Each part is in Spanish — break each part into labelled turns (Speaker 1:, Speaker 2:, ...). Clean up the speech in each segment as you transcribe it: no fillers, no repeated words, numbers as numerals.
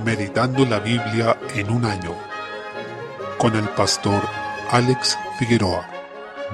Speaker 1: Meditando la Biblia en un año, con el pastor Alex Figueroa.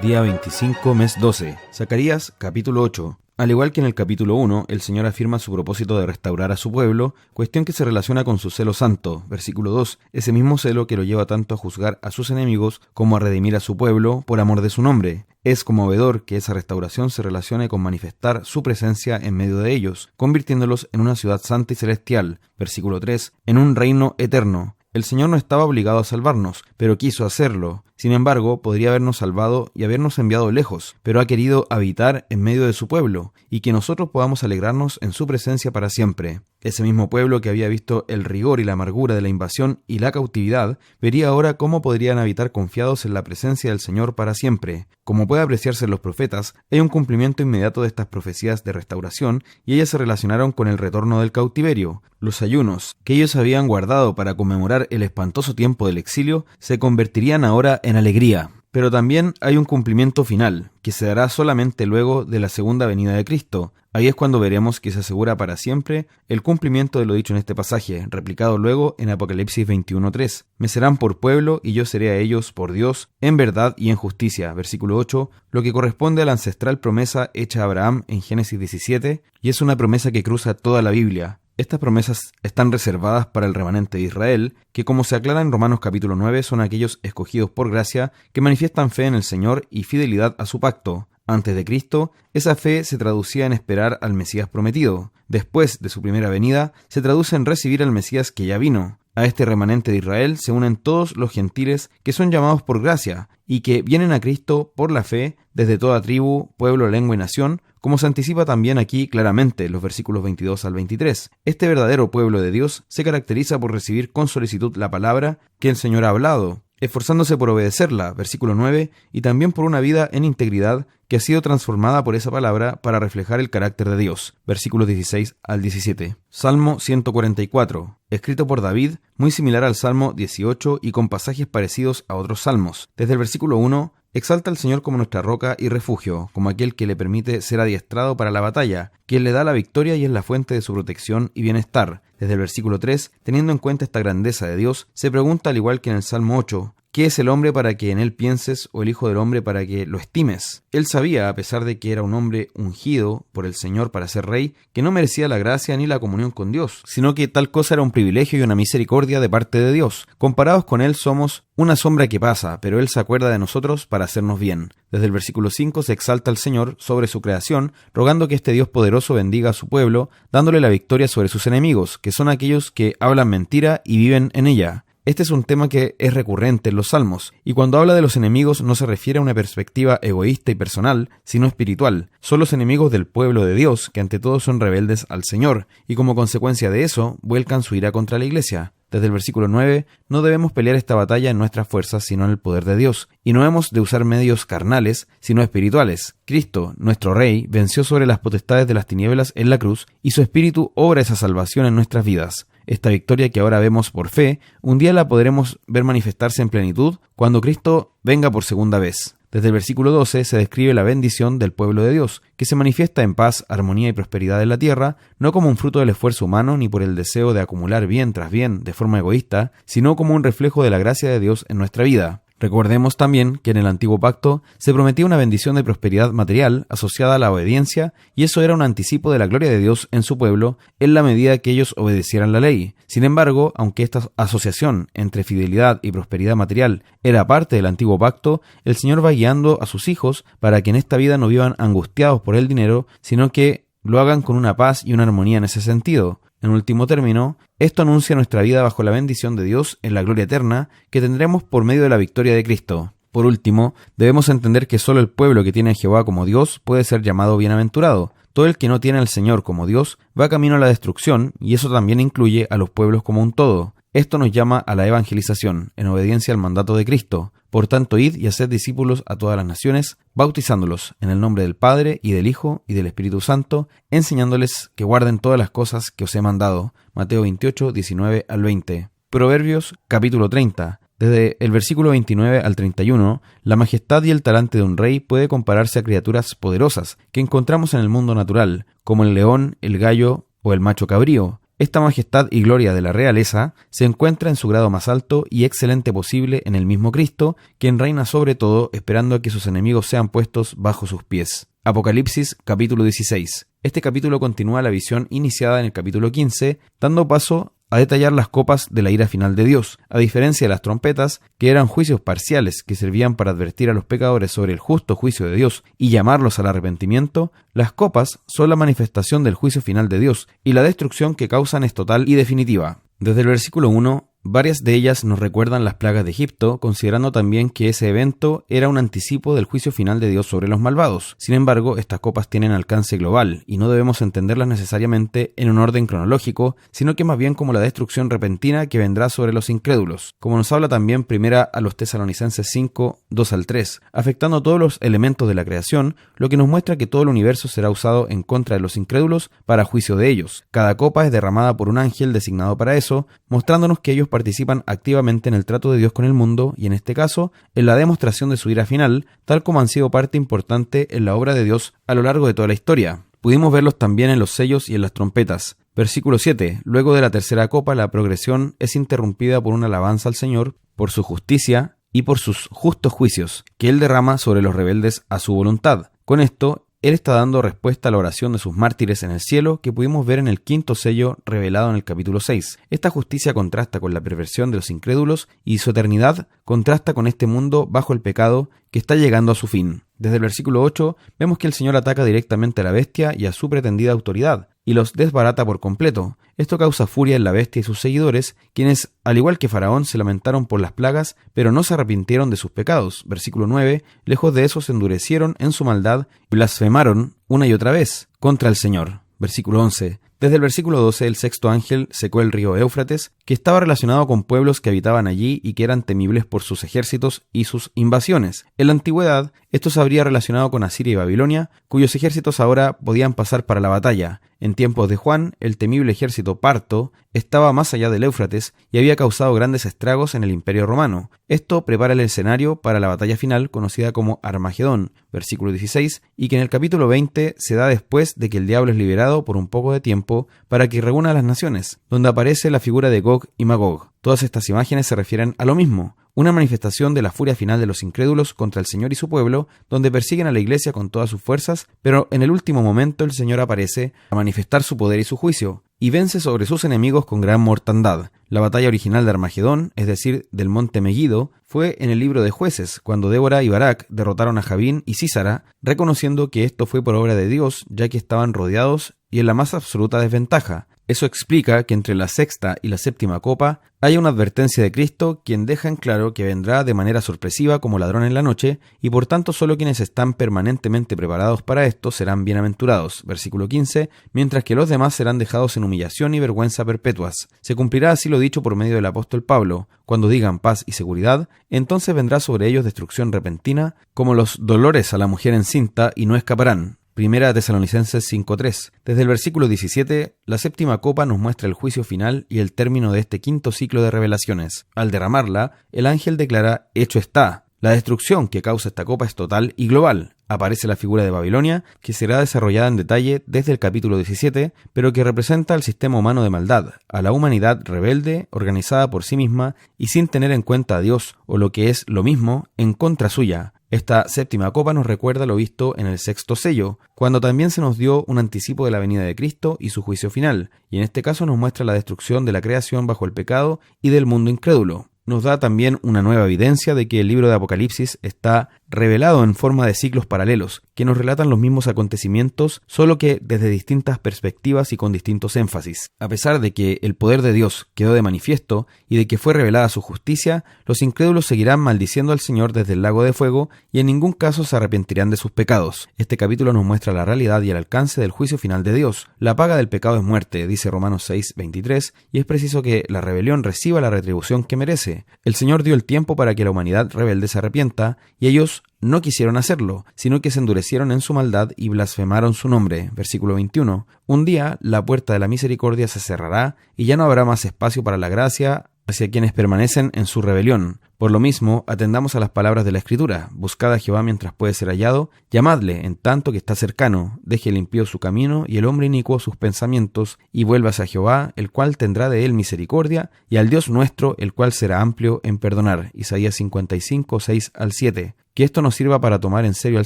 Speaker 2: Día 25, mes 12. Zacarías, capítulo 8. Al igual que en el capítulo 1, el Señor afirma su propósito de restaurar a su pueblo, cuestión que se relaciona con su celo santo. Versículo 2. Ese mismo celo que lo lleva tanto a juzgar a sus enemigos como a redimir a su pueblo por amor de su nombre. Es conmovedor que esa restauración se relacione con manifestar su presencia en medio de ellos, convirtiéndolos en una ciudad santa y celestial. Versículo 3. En un reino eterno. El Señor no estaba obligado a salvarnos, pero quiso hacerlo. Sin embargo, podría habernos salvado y habernos enviado lejos, pero ha querido habitar en medio de su pueblo, y que nosotros podamos alegrarnos en su presencia para siempre. Ese mismo pueblo que había visto el rigor y la amargura de la invasión y la cautividad, vería ahora cómo podrían habitar confiados en la presencia del Señor para siempre. Como puede apreciarse en los profetas, hay un cumplimiento inmediato de estas profecías de restauración, y ellas se relacionaron con el retorno del cautiverio. Los ayunos, que ellos habían guardado para conmemorar el espantoso tiempo del exilio, se convertirían ahora en alegría. Pero también hay un cumplimiento final, que se dará solamente luego de la segunda venida de Cristo. Ahí es cuando veremos que se asegura para siempre el cumplimiento de lo dicho en este pasaje, replicado luego en Apocalipsis 21:3. Me serán por pueblo y yo seré a ellos por Dios, en verdad y en justicia. Versículo 8, lo que corresponde a la ancestral promesa hecha a Abraham en Génesis 17, y es una promesa que cruza toda la Biblia. Estas promesas están reservadas para el remanente de Israel, que como se aclara en Romanos capítulo 9, son aquellos escogidos por gracia que manifiestan fe en el Señor y fidelidad a su pacto. Antes de Cristo, esa fe se traducía en esperar al Mesías prometido. Después de su primera venida, se traduce en recibir al Mesías que ya vino. A este remanente de Israel se unen todos los gentiles que son llamados por gracia y que vienen a Cristo por la fe desde toda tribu, pueblo, lengua y nación, como se anticipa también aquí claramente en los versículos 22 al 23. Este verdadero pueblo de Dios se caracteriza por recibir con solicitud la palabra que el Señor ha hablado, esforzándose por obedecerla, versículo 9, y también por una vida en integridad que ha sido transformada por esa palabra para reflejar el carácter de Dios, versículos 16 al 17. Salmo 144, escrito por David, muy similar al Salmo 18 y con pasajes parecidos a otros salmos. Desde el versículo 1, exalta al Señor como nuestra roca y refugio, como aquel que le permite ser adiestrado para la batalla, quien le da la victoria y es la fuente de su protección y bienestar. Desde el versículo 3, teniendo en cuenta esta grandeza de Dios, se pregunta al igual que en el Salmo 8, ¿qué es el hombre para que en él pienses o el hijo del hombre para que lo estimes? Él sabía, a pesar de que era un hombre ungido por el Señor para ser rey, que no merecía la gracia ni la comunión con Dios, sino que tal cosa era un privilegio y una misericordia de parte de Dios. Comparados con él somos una sombra que pasa, pero él se acuerda de nosotros para hacernos bien. Desde el versículo 5 se exalta al Señor sobre su creación, rogando que este Dios poderoso bendiga a su pueblo, dándole la victoria sobre sus enemigos, que son aquellos que hablan mentira y viven en ella. Este es un tema que es recurrente en los salmos, y cuando habla de los enemigos no se refiere a una perspectiva egoísta y personal, sino espiritual. Son los enemigos del pueblo de Dios, que ante todo son rebeldes al Señor, y como consecuencia de eso, vuelcan su ira contra la iglesia. Desde el versículo 9, no debemos pelear esta batalla en nuestras fuerzas, sino en el poder de Dios, y no hemos de usar medios carnales, sino espirituales. Cristo, nuestro Rey, venció sobre las potestades de las tinieblas en la cruz, y su Espíritu obra esa salvación en nuestras vidas. Esta victoria que ahora vemos por fe, un día la podremos ver manifestarse en plenitud cuando Cristo venga por segunda vez. Desde el versículo 12 se describe la bendición del pueblo de Dios, que se manifiesta en paz, armonía y prosperidad en la tierra, no como un fruto del esfuerzo humano ni por el deseo de acumular bien tras bien de forma egoísta, sino como un reflejo de la gracia de Dios en nuestra vida. Recordemos también que en el antiguo pacto se prometía una bendición de prosperidad material asociada a la obediencia, y eso era un anticipo de la gloria de Dios en su pueblo en la medida que ellos obedecieran la ley. Sin embargo, aunque esta asociación entre fidelidad y prosperidad material era parte del antiguo pacto, el Señor va guiando a sus hijos para que en esta vida no vivan angustiados por el dinero, sino que lo hagan con una paz y una armonía en ese sentido. En último término, esto anuncia nuestra vida bajo la bendición de Dios en la gloria eterna que tendremos por medio de la victoria de Cristo. Por último, debemos entender que solo el pueblo que tiene a Jehová como Dios puede ser llamado bienaventurado. Todo el que no tiene al Señor como Dios va camino a la destrucción, y eso también incluye a los pueblos como un todo. Esto nos llama a la evangelización, en obediencia al mandato de Cristo. Por tanto, id y haced discípulos a todas las naciones, bautizándolos en el nombre del Padre, y del Hijo, y del Espíritu Santo, enseñándoles que guarden todas las cosas que os he mandado. Mateo 28, 19 al 20. Proverbios, capítulo 30. Desde el versículo 29 al 31, la majestad y el talante de un rey puede compararse a criaturas poderosas que encontramos en el mundo natural, como el león, el gallo o el macho cabrío. Esta majestad y gloria de la realeza se encuentra en su grado más alto y excelente posible en el mismo Cristo, quien reina sobre todo, esperando a que sus enemigos sean puestos bajo sus pies. Apocalipsis capítulo 16. Este capítulo continúa la visión iniciada en el capítulo 15, dando paso a detallar las copas de la ira final de Dios. A diferencia de las trompetas, que eran juicios parciales que servían para advertir a los pecadores sobre el justo juicio de Dios y llamarlos al arrepentimiento, las copas son la manifestación del juicio final de Dios, y la destrucción que causan es total y definitiva. Desde el versículo 1, varias de ellas nos recuerdan las plagas de Egipto, considerando también que ese evento era un anticipo del juicio final de Dios sobre los malvados. Sin embargo, estas copas tienen alcance global, y no debemos entenderlas necesariamente en un orden cronológico, sino que más bien como la destrucción repentina que vendrá sobre los incrédulos, como nos habla también primera a los Tesalonicenses 5, 2-3, afectando todos los elementos de la creación, lo que nos muestra que todo el universo será usado en contra de los incrédulos para juicio de ellos. Cada copa es derramada por un ángel designado para eso, mostrándonos que ellos participan activamente en el trato de Dios con el mundo y en este caso en la demostración de su ira final, tal como han sido parte importante en la obra de Dios a lo largo de toda la historia. Pudimos verlos también en los sellos y en las trompetas. Versículo 7. Luego de la tercera copa, la progresión es interrumpida por una alabanza al Señor, por su justicia y por sus justos juicios, que Él derrama sobre los rebeldes a su voluntad. Con esto, Él está dando respuesta a la oración de sus mártires en el cielo que pudimos ver en el quinto sello revelado en el capítulo 6. Esta justicia contrasta con la perversión de los incrédulos y su eternidad contrasta con este mundo bajo el pecado que está llegando a su fin. Desde el versículo 8 vemos que el Señor ataca directamente a la bestia y a su pretendida autoridad, y los desbarata por completo. Esto causa furia en la bestia y sus seguidores, quienes, al igual que Faraón, se lamentaron por las plagas, pero no se arrepintieron de sus pecados. Versículo 9, lejos de eso se endurecieron en su maldad y blasfemaron una y otra vez contra el Señor. Versículo 11. Desde el versículo 12, el sexto ángel secó el río Éufrates, que estaba relacionado con pueblos que habitaban allí y que eran temibles por sus ejércitos y sus invasiones. En la antigüedad, esto se habría relacionado con Asiria y Babilonia, cuyos ejércitos ahora podían pasar para la batalla. En tiempos de Juan, el temible ejército parto estaba más allá del Éufrates y había causado grandes estragos en el Imperio Romano. Esto prepara el escenario para la batalla final conocida como Armagedón, versículo 16, y que en el capítulo 20 se da después de que el diablo es liberado por un poco de tiempo para que reúna a las naciones, donde aparece la figura de Gog y Magog. Todas estas imágenes se refieren a lo mismo, una manifestación de la furia final de los incrédulos contra el Señor y su pueblo, donde persiguen a la iglesia con todas sus fuerzas, pero en el último momento el Señor aparece a manifestar su poder y su juicio, y vence sobre sus enemigos con gran mortandad. La batalla original de Armagedón, es decir, del monte Meguido, fue en el libro de Jueces, cuando Débora y Barak derrotaron a Jabín y Sísara, reconociendo que esto fue por obra de Dios, ya que estaban rodeados y en la más absoluta desventaja. Eso explica que entre la sexta y la séptima copa haya una advertencia de Cristo, quien deja en claro que vendrá de manera sorpresiva como ladrón en la noche, y por tanto solo quienes están permanentemente preparados para esto serán bienaventurados. Versículo 15, mientras que los demás serán dejados en humillación y vergüenza perpetuas. Se cumplirá así lo dicho por medio del apóstol Pablo: cuando digan paz y seguridad, entonces vendrá sobre ellos destrucción repentina, como los dolores a la mujer encinta, y no escaparán. Primera Tesalonicenses 5.3. Desde el versículo 17, la séptima copa nos muestra el juicio final y el término de este quinto ciclo de revelaciones. Al derramarla, el ángel declara: hecho está. La destrucción que causa esta copa es total y global. Aparece la figura de Babilonia, que será desarrollada en detalle desde el capítulo 17, pero que representa al sistema humano de maldad, a la humanidad rebelde, organizada por sí misma y sin tener en cuenta a Dios, o lo que es lo mismo, en contra suya. Esta séptima copa nos recuerda lo visto en el sexto sello, cuando también se nos dio un anticipo de la venida de Cristo y su juicio final, y en este caso nos muestra la destrucción de la creación bajo el pecado y del mundo incrédulo. Nos da también una nueva evidencia de que el libro de Apocalipsis está revelado en forma de ciclos paralelos, que nos relatan los mismos acontecimientos, solo que desde distintas perspectivas y con distintos énfasis. A pesar de que el poder de Dios quedó de manifiesto y de que fue revelada su justicia, los incrédulos seguirán maldiciendo al Señor desde el lago de fuego y en ningún caso se arrepentirán de sus pecados. Este capítulo nos muestra la realidad y el alcance del juicio final de Dios. La paga del pecado es muerte, dice Romanos 6:23, y es preciso que la rebelión reciba la retribución que merece. El Señor dio el tiempo para que la humanidad rebelde se arrepienta, y ellos no quisieron hacerlo, sino que se endurecieron en su maldad y blasfemaron su nombre. Versículo 21. Un día la puerta de la misericordia se cerrará y ya no habrá más espacio para la gracia hacia quienes permanecen en su rebelión. Por lo mismo, atendamos a las palabras de la Escritura: buscad a Jehová mientras puede ser hallado, llamadle en tanto que está cercano, deje el impío su camino y el hombre inicuo sus pensamientos, y vuélvase a Jehová, el cual tendrá de él misericordia, y al Dios nuestro, el cual será amplio en perdonar. Isaías 55, 6-7. Que esto nos sirva para tomar en serio al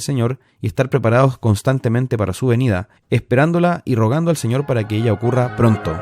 Speaker 2: Señor y estar preparados constantemente para su venida, esperándola y rogando al Señor para que ella ocurra pronto.